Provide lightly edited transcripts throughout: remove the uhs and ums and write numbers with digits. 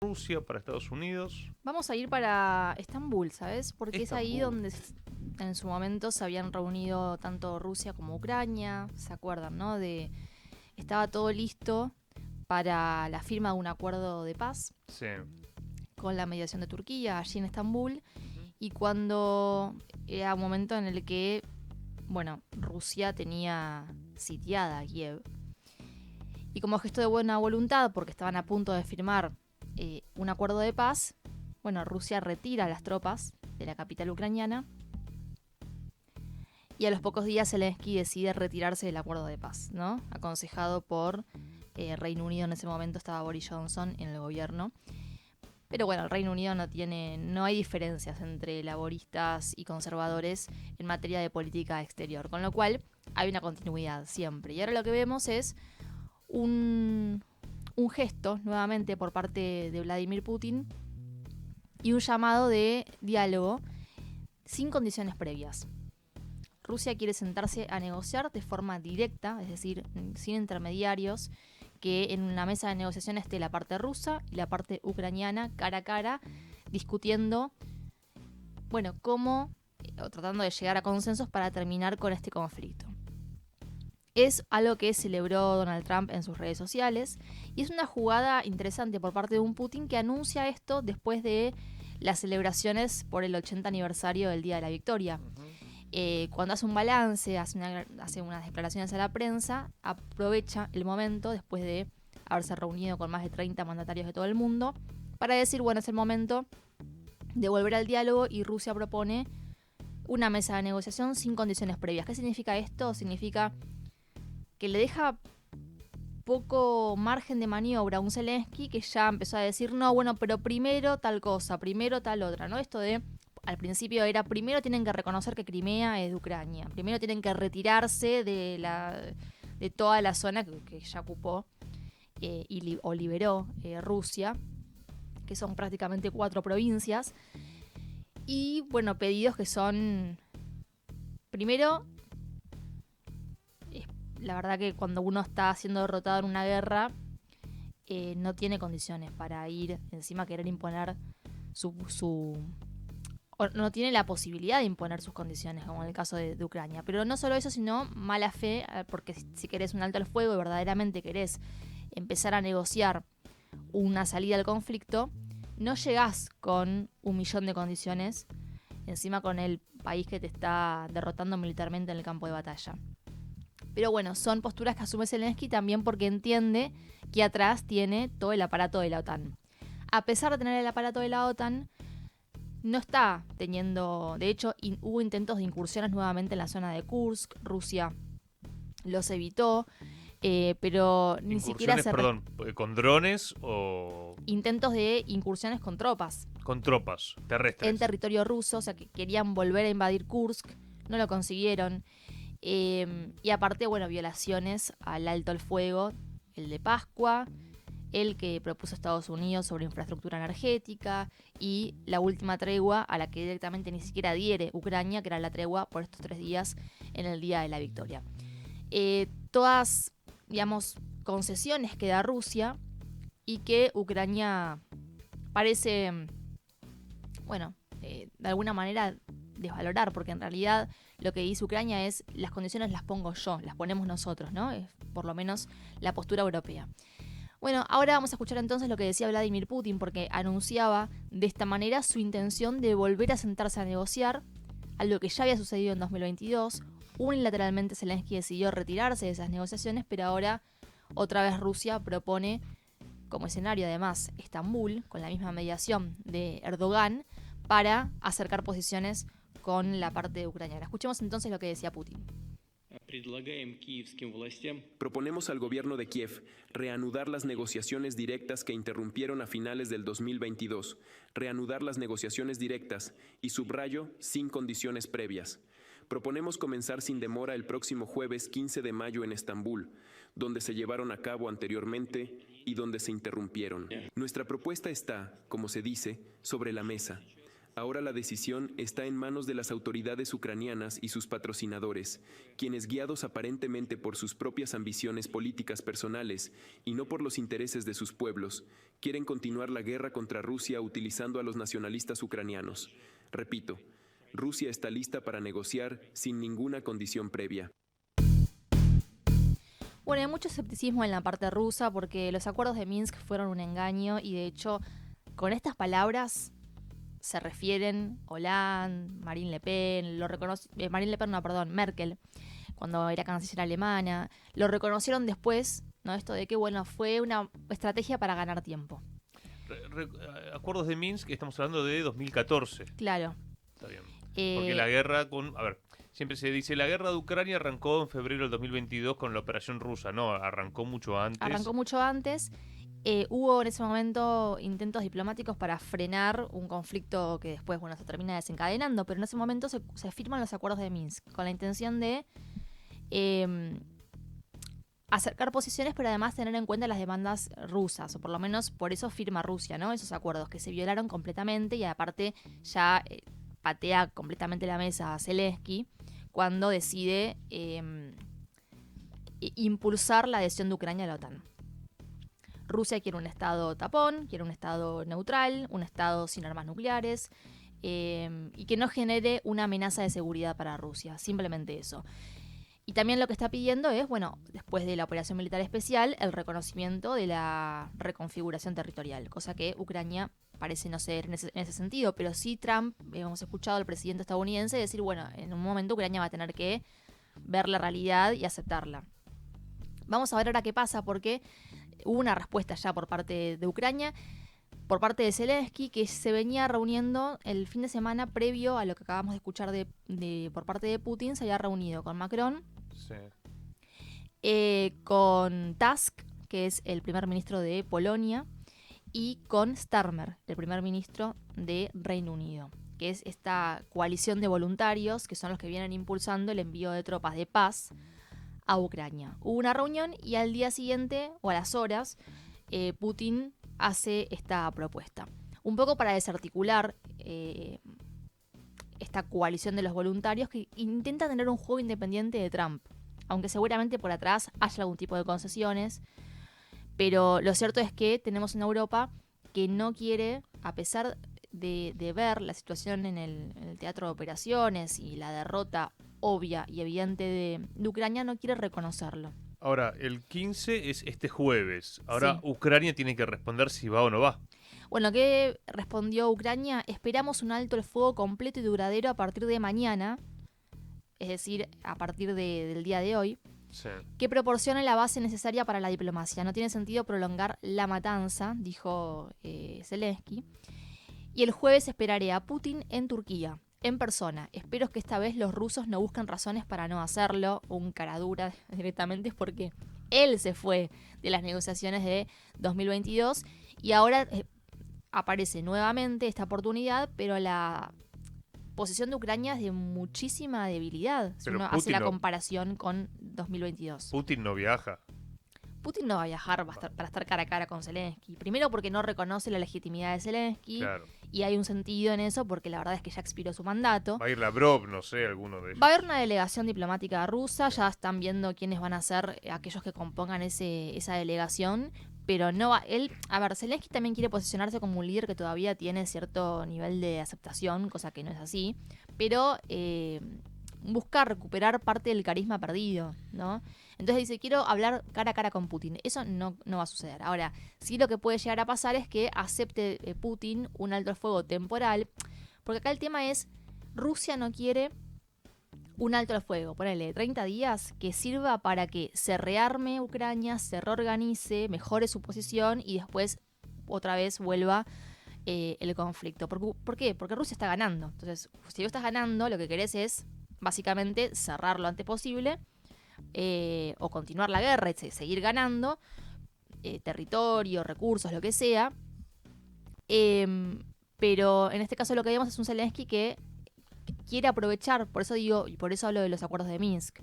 Rusia, para Estados Unidos. Vamos a ir para Estambul, ¿sabes? Porque es ahí Estambul. donde en su momento se habían reunido tanto Rusia como Ucrania, ¿se acuerdan, no? Estaba todo listo para la firma de un acuerdo de paz Sí. con la mediación de Turquía allí en Estambul. Ujú. Y cuando era un momento en el que, bueno, Rusia tenía sitiada a Kiev. Y como gesto de buena voluntad, porque estaban a punto de firmar un acuerdo de paz, bueno, Rusia retira las tropas de la capital ucraniana y a los pocos días Zelensky decide retirarse del acuerdo de paz, ¿no? Aconsejado por Reino Unido. En ese momento estaba Boris Johnson en el gobierno. Pero bueno, el Reino Unido no hay diferencias entre laboristas y conservadores en materia de política exterior, con lo cual hay una continuidad siempre. Y ahora lo que vemos es un, un gesto nuevamente por parte de Vladimir Putin y un llamado de diálogo sin condiciones previas. Rusia quiere sentarse a negociar de forma directa, es decir, sin intermediarios, que en una mesa de negociación esté la parte rusa y la parte ucraniana cara a cara, discutiendo, bueno, cómo, o tratando de llegar a consensos para terminar con este conflicto. Es algo que celebró Donald Trump en sus redes sociales y es una jugada interesante por parte de un Putin que anuncia esto después de las celebraciones por el 80 aniversario del Día de la Victoria. Cuando hace un balance, hace unas declaraciones a la prensa, aprovecha el momento después de haberse reunido con más de 30 mandatarios de todo el mundo para decir, bueno, es el momento de volver al diálogo y Rusia propone una mesa de negociación sin condiciones previas. ¿Qué significa esto? Significa que le deja poco margen de maniobra a un Zelensky que ya empezó a decir, no, bueno, pero primero tal cosa, primero tal otra, ¿no? Esto de, al principio era, primero tienen que reconocer que Crimea es de Ucrania, primero tienen que retirarse de toda la zona que ya ocupó o liberó Rusia, que son prácticamente 4 provincias, y, bueno, pedidos que son, primero, la verdad que cuando uno está siendo derrotado en una guerra, no tiene condiciones para ir encima a querer imponer su o no tiene la posibilidad de imponer sus condiciones, como en el caso de Ucrania. Pero no solo eso, sino mala fe, porque si querés un alto al fuego y verdaderamente querés empezar a negociar una salida al conflicto, no llegás con 1.000.000 de condiciones, encima con el país que te está derrotando militarmente en el campo de batalla. Pero bueno, son posturas que asume Zelensky también porque entiende que atrás tiene todo el aparato de la OTAN. A pesar de tener el aparato de la OTAN, no está teniendo, de hecho, hubo intentos de incursiones nuevamente en la zona de Kursk, Rusia los evitó, pero ni siquiera Incursiones, se... perdón, ¿con drones o Intentos de incursiones con tropas con tropas en terrestres? territorio ruso, o sea, que querían volver a invadir Kursk, no lo consiguieron. Y aparte, bueno, violaciones al alto al fuego, el de Pascua, el que propuso Estados Unidos sobre infraestructura energética y la última tregua a la que directamente ni siquiera adhiere Ucrania, que era la tregua por estos 3 días en el Día de la Victoria. Todas, digamos, concesiones que da Rusia y que Ucrania parece, bueno, de alguna manera desvalorar, porque en realidad lo que dice Ucrania es las condiciones las pongo yo, las ponemos nosotros, ¿no? Es por lo menos la postura europea. Bueno, ahora vamos a escuchar entonces lo que decía Vladimir Putin, porque anunciaba de esta manera su intención de volver a sentarse a negociar, algo que ya había sucedido en 2022. Unilateralmente Zelensky decidió retirarse de esas negociaciones, pero ahora otra vez Rusia propone como escenario además Estambul, con la misma mediación de Erdogan, para acercar posiciones con la parte ucraniana. Escuchemos entonces lo que decía Putin. Proponemos al gobierno de Kiev reanudar las negociaciones directas que interrumpieron a finales del 2022, reanudar las negociaciones directas y, subrayo, sin condiciones previas. Proponemos comenzar sin demora el próximo jueves 15 de mayo en Estambul, donde se llevaron a cabo anteriormente y donde se interrumpieron. Nuestra propuesta está, como se dice, sobre la mesa. Ahora la decisión está en manos de las autoridades ucranianas y sus patrocinadores, quienes, guiados aparentemente por sus propias ambiciones políticas personales y no por los intereses de sus pueblos, quieren continuar la guerra contra Rusia utilizando a los nacionalistas ucranianos. Repito, Rusia está lista para negociar sin ninguna condición previa. Bueno, hay mucho escepticismo en la parte rusa porque los acuerdos de Minsk fueron un engaño y de hecho con estas palabras se refieren Hollande, Marine Le Pen, Merkel, cuando era canciller alemana, lo reconocieron después, ¿no? Esto de que, bueno, fue una estrategia para ganar tiempo. Acuerdos de Minsk, estamos hablando de 2014. Claro. Está bien. Porque la guerra a ver, siempre se dice, la guerra de Ucrania arrancó en febrero del 2022 con la operación rusa. No, arrancó mucho antes. Hubo en ese momento intentos diplomáticos para frenar un conflicto que después, bueno, se termina desencadenando, pero en ese momento se firman los acuerdos de Minsk con la intención de acercar posiciones, pero además tener en cuenta las demandas rusas, o por lo menos por eso firma Rusia, ¿no? Esos acuerdos que se violaron completamente y aparte ya patea completamente la mesa a Zelensky cuando decide impulsar la adhesión de Ucrania a la OTAN. Rusia quiere un estado tapón, quiere un estado neutral, un estado sin armas nucleares y que no genere una amenaza de seguridad para Rusia, simplemente eso. Y también lo que está pidiendo es, bueno, después de la operación militar especial, el reconocimiento de la reconfiguración territorial, cosa que Ucrania parece no ser en ese sentido, pero sí Trump, hemos escuchado al presidente estadounidense decir, bueno, en un momento Ucrania va a tener que ver la realidad y aceptarla. Vamos a ver ahora qué pasa, porque hubo una respuesta ya por parte de Ucrania, por parte de Zelensky, que se venía reuniendo el fin de semana previo a lo que acabamos de escuchar por parte de Putin. Se había reunido con Macron, sí, con Tusk, que es el primer ministro de Polonia, y con Starmer, el primer ministro de Reino Unido, que es esta coalición de voluntarios que son los que vienen impulsando el envío de tropas de paz a Ucrania. Hubo una reunión y al día siguiente, o a las horas, Putin hace esta propuesta. Un poco para desarticular esta coalición de los voluntarios que intenta tener un juego independiente de Trump, aunque seguramente por atrás haya algún tipo de concesiones, pero lo cierto es que tenemos una Europa que no quiere, a pesar de ver la situación en el teatro de operaciones y la derrota obvia y evidente de Ucrania, no quiere reconocerlo. Ahora, el 15 es este jueves. Ahora Sí. Ucrania tiene que responder si va o no va. Bueno, ¿qué respondió Ucrania? Esperamos un alto el fuego completo y duradero a partir de mañana, es decir, a partir del día de hoy, Sí. que proporcione la base necesaria para la diplomacia. No tiene sentido prolongar la matanza, dijo Zelensky. Y el jueves esperaré a Putin en Turquía, en persona. Espero que esta vez los rusos no busquen razones para no hacerlo. Un caradura directamente, porque él se fue de las negociaciones de 2022 y ahora aparece nuevamente esta oportunidad, pero la posición de Ucrania es de muchísima debilidad si Pero uno hace Putin la no- comparación con 2022. Putin no viaja. Putin no va a viajar para estar cara a cara con Zelensky. Primero porque no reconoce la legitimidad de Zelensky, Claro. y hay un sentido en eso porque la verdad es que ya expiró su mandato. Va a ir Lavrov, no sé, alguno de ellos. Va a haber una delegación diplomática rusa, ya están viendo quiénes van a ser aquellos que compongan esa delegación, pero no va. Zelensky también quiere posicionarse como un líder que todavía tiene cierto nivel de aceptación, cosa que no es así, pero busca recuperar parte del carisma perdido, ¿no? Entonces dice, quiero hablar cara a cara con Putin. Eso no va a suceder. Ahora, sí lo que puede llegar a pasar es que acepte Putin un alto el fuego temporal, porque acá el tema es, Rusia no quiere un alto el fuego, ponele 30 días, que sirva para que se rearme Ucrania, se reorganice, mejore su posición y después otra vez vuelva el conflicto. ¿Por qué? Porque Rusia está ganando. Entonces, si vos estás ganando, lo que querés es básicamente cerrar lo antes posible, o continuar la guerra y seguir ganando territorio, recursos, lo que sea. Pero en este caso lo que vemos es un Zelensky que quiere aprovechar, por eso digo, y por eso hablo de los acuerdos de Minsk,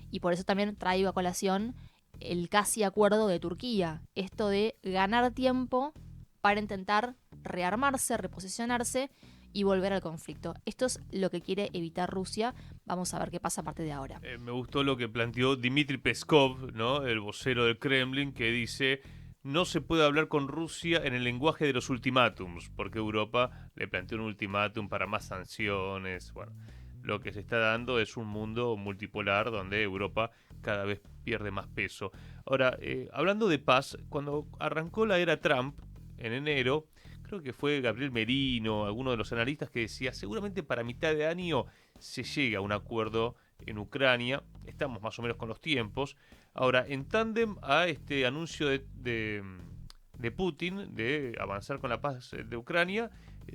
y por eso también traigo a colación el casi acuerdo de Turquía, esto de ganar tiempo para intentar rearmarse, reposicionarse y volver al conflicto. Esto es lo que quiere evitar Rusia. Vamos a ver qué pasa a partir de ahora. Me gustó lo que planteó Dmitry Peskov, ¿no? El vocero del Kremlin, que dice: no se puede hablar con Rusia en el lenguaje de los ultimátums, porque Europa le planteó un ultimátum para más sanciones. Bueno, lo que se está dando es un mundo multipolar donde Europa cada vez pierde más peso. Ahora, hablando de paz, cuando arrancó la era Trump en enero, creo que fue Gabriel Merino, alguno de los analistas, que decía: seguramente para mitad de año se llega a un acuerdo en Ucrania. Estamos más o menos con los tiempos. Ahora, en tándem a este anuncio de Putin de avanzar con la paz de Ucrania,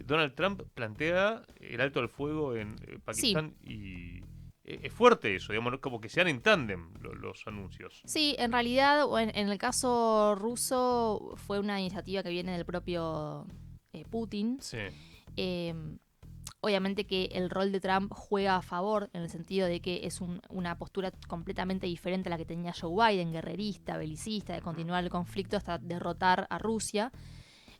Donald Trump plantea el alto al fuego en Pakistán. Sí. Y es fuerte eso, digamos, como que sean en tándem los anuncios. Sí, en realidad, en el caso ruso, fue una iniciativa que viene del propio Putin. Sí. Obviamente que el rol de Trump juega a favor, en el sentido de que es una postura completamente diferente a la que tenía Joe Biden, guerrerista, belicista, de continuar el conflicto hasta derrotar a Rusia.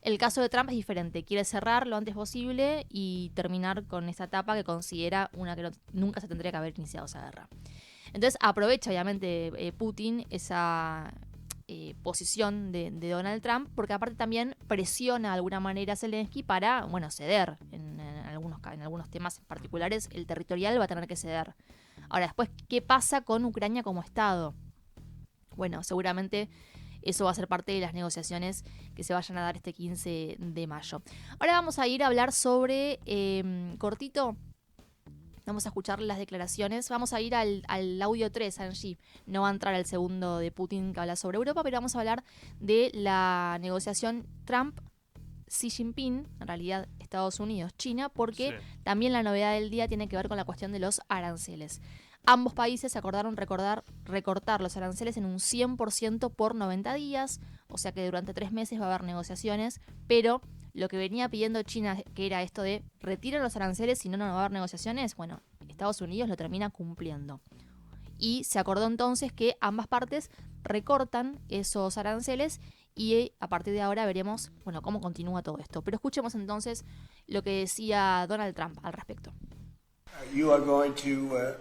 El caso de Trump es diferente, quiere cerrar lo antes posible y terminar con esta etapa que considera una que nunca se tendría que haber iniciado esa guerra. Entonces aprovecha obviamente Putin esa posición de Donald Trump, porque aparte también presiona de alguna manera a Zelensky para, bueno, ceder en algunos temas particulares. El territorial va a tener que ceder. Ahora, después, ¿qué pasa con Ucrania como Estado? Bueno, seguramente eso va a ser parte de las negociaciones que se vayan a dar este 15 de mayo. Ahora vamos a ir a hablar sobre, cortito, vamos a escuchar las declaraciones. Vamos a ir al audio 3, Angie. No va a entrar el segundo de Putin que habla sobre Europa, pero vamos a hablar de la negociación Trump-Xi Jinping, en realidad Estados Unidos-China, porque también la novedad del día tiene que ver con la cuestión de los aranceles. Ambos países acordaron recortar los aranceles en un 100% por 90 días, o sea que durante 3 meses va a haber negociaciones, pero lo que venía pidiendo China, que era esto de retirar los aranceles, si no, no va a haber negociaciones, bueno, Estados Unidos lo termina cumpliendo. Y se acordó entonces que ambas partes recortan esos aranceles y a partir de ahora veremos, bueno, cómo continúa todo esto. Pero escuchemos entonces lo que decía Donald Trump al respecto.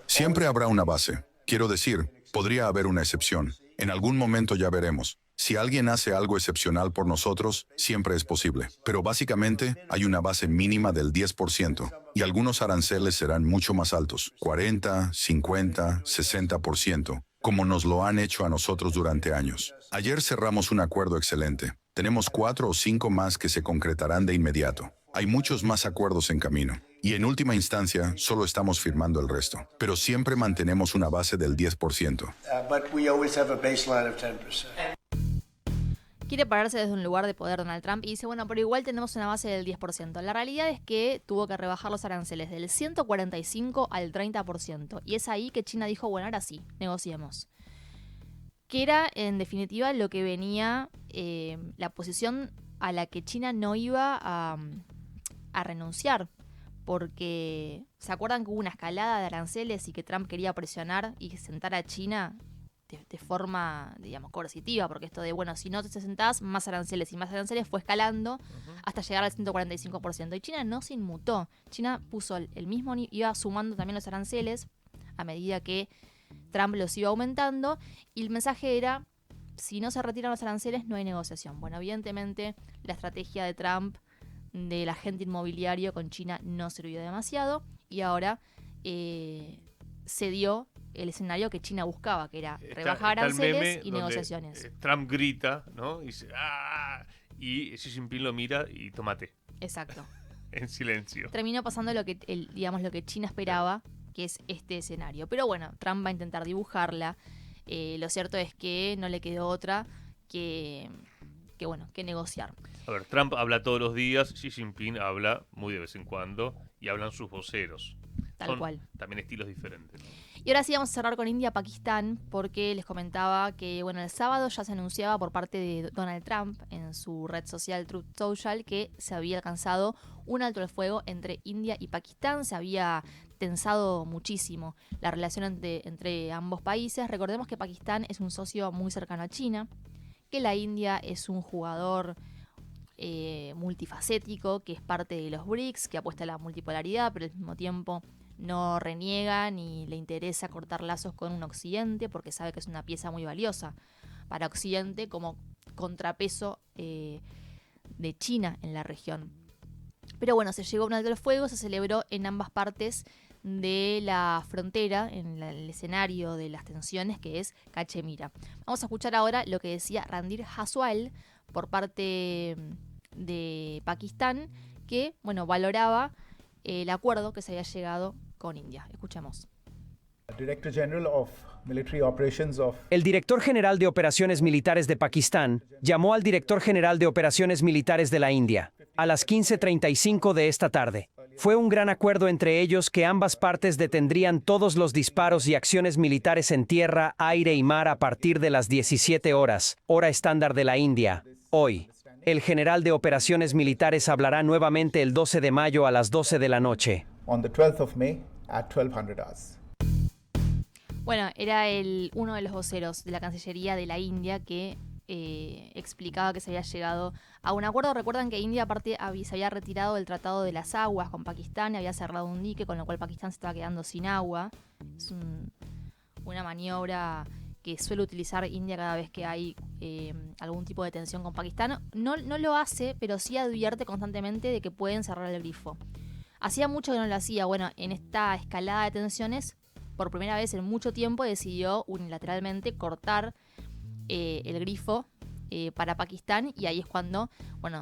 Siempre habrá una base. Quiero decir, podría haber una excepción. En algún momento ya veremos. Si alguien hace algo excepcional por nosotros, siempre es posible. Pero básicamente hay una base mínima del 10% y algunos aranceles serán mucho más altos, 40, 50, 60%, como nos lo han hecho a nosotros durante años. Ayer cerramos un acuerdo excelente. Tenemos 4 o 5 más que se concretarán de inmediato. Hay muchos más acuerdos en camino. Y en última instancia, solo estamos firmando el resto. Pero siempre mantenemos una base del 10%. Quiere pararse desde un lugar de poder Donald Trump y dice, bueno, pero igual tenemos una base del 10%. La realidad es que tuvo que rebajar los aranceles del 145 al 30%. Y es ahí que China dijo, bueno, ahora sí, negociemos. Que era, en definitiva, lo que venía, la posición a la que China no iba a renunciar. Porque, ¿se acuerdan que hubo una escalada de aranceles y que Trump quería presionar y sentar a China de forma, digamos, coercitiva? Porque esto de, bueno, si no te sentás, más aranceles y más aranceles fue escalando hasta llegar al 145%. Y China no se inmutó. China puso el mismo, iba sumando también los aranceles a medida que Trump los iba aumentando. Y el mensaje era, si no se retiran los aranceles, no hay negociación. Bueno, evidentemente, la estrategia de Trump del agente inmobiliario con China no sirvió demasiado y ahora se dio el escenario que China buscaba, que era rebajar aranceles y negociaciones. Trump grita, ¿no? Y dice, ¡ah! Y Xi Jinping lo mira y tomate. Exacto. En silencio. Terminó pasando lo que China esperaba, que es este escenario. Pero bueno, Trump va a intentar dibujarla. Lo cierto es que no le quedó otra que negociar. A ver, Trump habla todos los días, Xi Jinping habla muy de vez en cuando y hablan sus voceros. Tal cual. También estilos diferentes. Y ahora sí vamos a cerrar con India-Pakistán porque les comentaba que, bueno, el sábado ya se anunciaba por parte de Donald Trump en su red social Truth Social que se había alcanzado un alto el fuego entre India y Pakistán. Se había tensado muchísimo la relación entre ambos países. Recordemos que Pakistán es un socio muy cercano a China, que la India es un jugador multifacético, que es parte de los BRICS, que apuesta a la multipolaridad, pero al mismo tiempo no reniega ni le interesa cortar lazos con un Occidente, porque sabe que es una pieza muy valiosa para Occidente como contrapeso de China en la región. Pero bueno, se llegó a un alto el fuego, se celebró en ambas partes de la frontera, en el escenario de las tensiones, que es Cachemira. Vamos a escuchar ahora lo que decía Randir Jaswal por parte de Pakistán, que valoraba el acuerdo que se había llegado con India. Escuchemos. El director general de operaciones militares de Pakistán llamó al director general de operaciones militares de la India a las 15:35 de esta tarde. Fue un gran acuerdo entre ellos que ambas partes detendrían todos los disparos y acciones militares en tierra, aire y mar a partir de las 17 horas, hora estándar de la India, hoy. El general de operaciones militares hablará nuevamente el 12 de mayo a las 12 de la noche. Bueno, era uno de los voceros de la Cancillería de la India que explicaba que se había llegado a un acuerdo. Recuerdan que India aparte se había retirado del Tratado de las Aguas con Pakistán y había cerrado un dique, con lo cual Pakistán se estaba quedando sin agua. Es una maniobra que suele utilizar India cada vez que hay algún tipo de tensión con Pakistán. No lo hace, pero sí advierte constantemente de que pueden cerrar el grifo. Hacía mucho que no lo hacía. Bueno, en esta escalada de tensiones, por primera vez en mucho tiempo decidió unilateralmente cortar el grifo para Pakistán, y ahí es cuando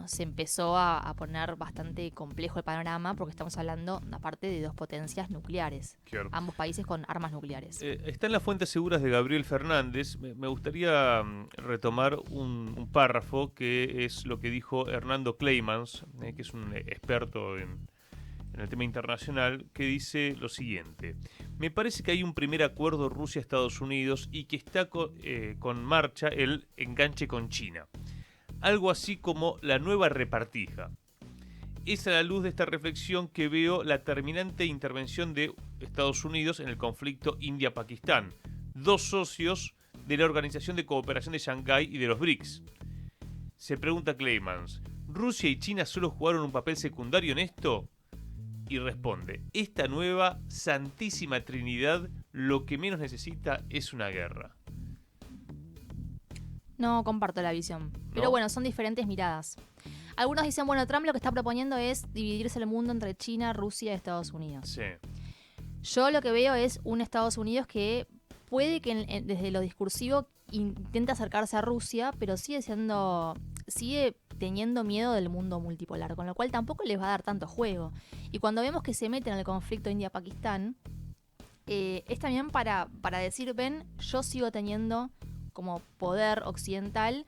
se empezó a poner bastante complejo el panorama, porque estamos hablando aparte de dos potencias nucleares, claro. Ambos países con armas nucleares. Está en las fuentes seguras de Gabriel Fernández. Me gustaría retomar un párrafo que es lo que dijo Hernando Kleimans, que es un experto en el tema internacional, que dice lo siguiente: me parece que hay un primer acuerdo Rusia-Estados Unidos y que está con marcha el enganche con China. Algo así como la nueva repartija. Es a la luz de esta reflexión que veo la terminante intervención de Estados Unidos en el conflicto India-Pakistán, dos socios de la Organización de Cooperación de Shanghái y de los BRICS. Se pregunta Kleimans, ¿Rusia y China solo jugaron un papel secundario en esto? Y responde, esta nueva santísima trinidad lo que menos necesita es una guerra. No comparto la visión, pero bueno, son diferentes miradas. Algunos dicen, Trump lo que está proponiendo es dividirse el mundo entre China, Rusia y Estados Unidos. Sí. Yo lo que veo es un Estados Unidos que puede que desde lo discursivo intente acercarse a Rusia, pero sigue teniendo miedo del mundo multipolar, con lo cual tampoco les va a dar tanto juego. Y cuando vemos que se meten en el conflicto India-Pakistán, es también para decir, ven, yo sigo teniendo como poder occidental,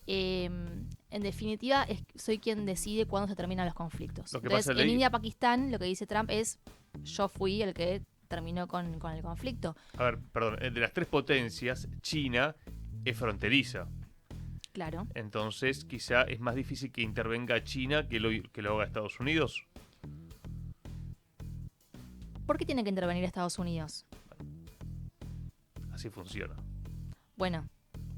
en definitiva soy quien decide cuándo se terminan los conflictos. Entonces, en India-Pakistán lo que dice Trump es, yo fui el que terminó con el conflicto. A ver, perdón, de las tres potencias, China es fronteriza. Claro. Entonces, quizá es más difícil que intervenga China que lo haga Estados Unidos. ¿Por qué tiene que intervenir Estados Unidos? Así funciona. Bueno,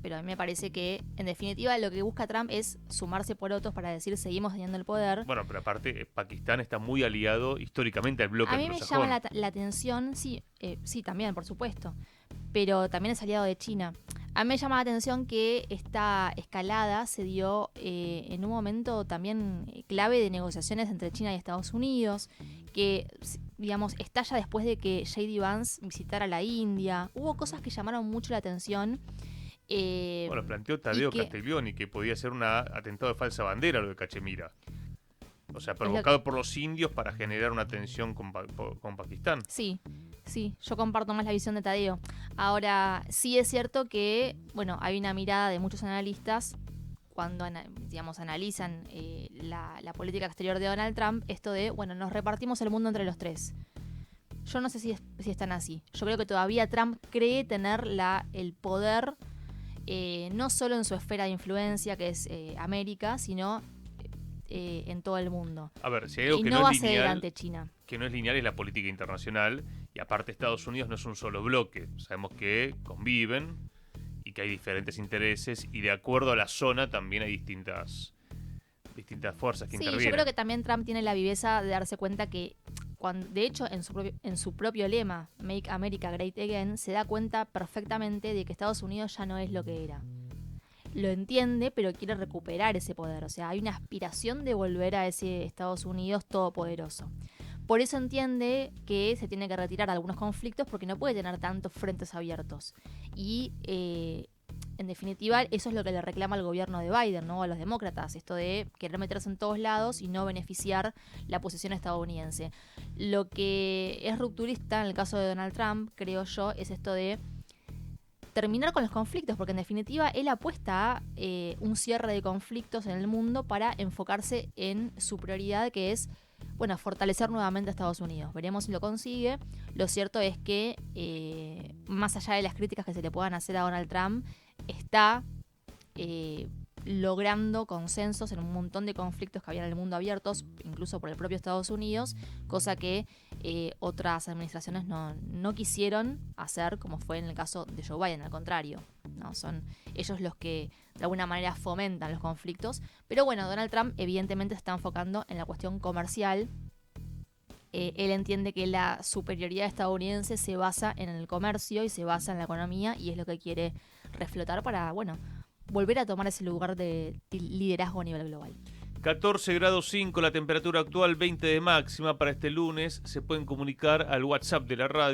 pero a mí me parece que, en definitiva, lo que busca Trump es sumarse por otros para decir seguimos teniendo el poder. Bueno, pero aparte, Pakistán está muy aliado históricamente al bloque anglosajón. A mí me llama la atención, sí, también, por supuesto, pero también es aliado de China. A mí me llama la atención que esta escalada se dio en un momento también clave de negociaciones entre China y Estados Unidos, que, digamos, estalla después de que J.D. Vance visitara la India. Hubo cosas que llamaron mucho la atención. Planteó Tadeo Castiglioni que podía ser un atentado de falsa bandera lo de Cachemira. O sea, provocado por los indios para generar una tensión con Pakistán. Sí, yo comparto más la visión de Tadeo. Ahora, sí es cierto que, hay una mirada de muchos analistas cuando, analizan la política exterior de Donald Trump, esto de, nos repartimos el mundo entre los tres. Yo no sé si es tan así. Yo creo que todavía Trump cree tener el poder, no solo en su esfera de influencia, que es América, sino en todo el mundo. A ver, si hay algo que no es lineal, China. Que no es lineal, es la política internacional, y aparte Estados Unidos no es un solo bloque. Sabemos que conviven y que hay diferentes intereses, y de acuerdo a la zona también hay distintas fuerzas que Sí, intervienen. yo creo que también Trump tiene la viveza de darse cuenta que, de hecho, en su propio lema, Make America Great Again, se da cuenta perfectamente de que Estados Unidos ya no es lo que era. Lo entiende, pero quiere recuperar ese poder. O sea, hay una aspiración de volver a ese Estados Unidos todopoderoso. Por eso entiende que se tiene que retirar algunos conflictos porque no puede tener tantos frentes abiertos. Y, en definitiva, eso es lo que le reclama al gobierno de Biden, ¿no? A los demócratas, esto de querer meterse en todos lados y no beneficiar la posición estadounidense. Lo que es rupturista en el caso de Donald Trump, creo yo, es esto de terminar con los conflictos, porque en definitiva él apuesta a un cierre de conflictos en el mundo para enfocarse en su prioridad, que es, bueno, fortalecer nuevamente a Estados Unidos. Veremos si lo consigue. Lo cierto es que, más allá de las críticas que se le puedan hacer a Donald Trump, está logrando consensos en un montón de conflictos que había en el mundo abiertos, incluso por el propio Estados Unidos, cosa que otras administraciones no quisieron hacer, como fue en el caso de Joe Biden, al contrario, ¿no? Son ellos los que de alguna manera fomentan los conflictos. Pero bueno, Donald Trump evidentemente se está enfocando en la cuestión comercial. Él entiende que la superioridad estadounidense se basa en el comercio y se basa en la economía, y es lo que quiere reflotar para, bueno, volver a tomar ese lugar de liderazgo a nivel global. 14 grados 5 la temperatura actual, 20 de máxima para este lunes. Se pueden comunicar al WhatsApp de la radio.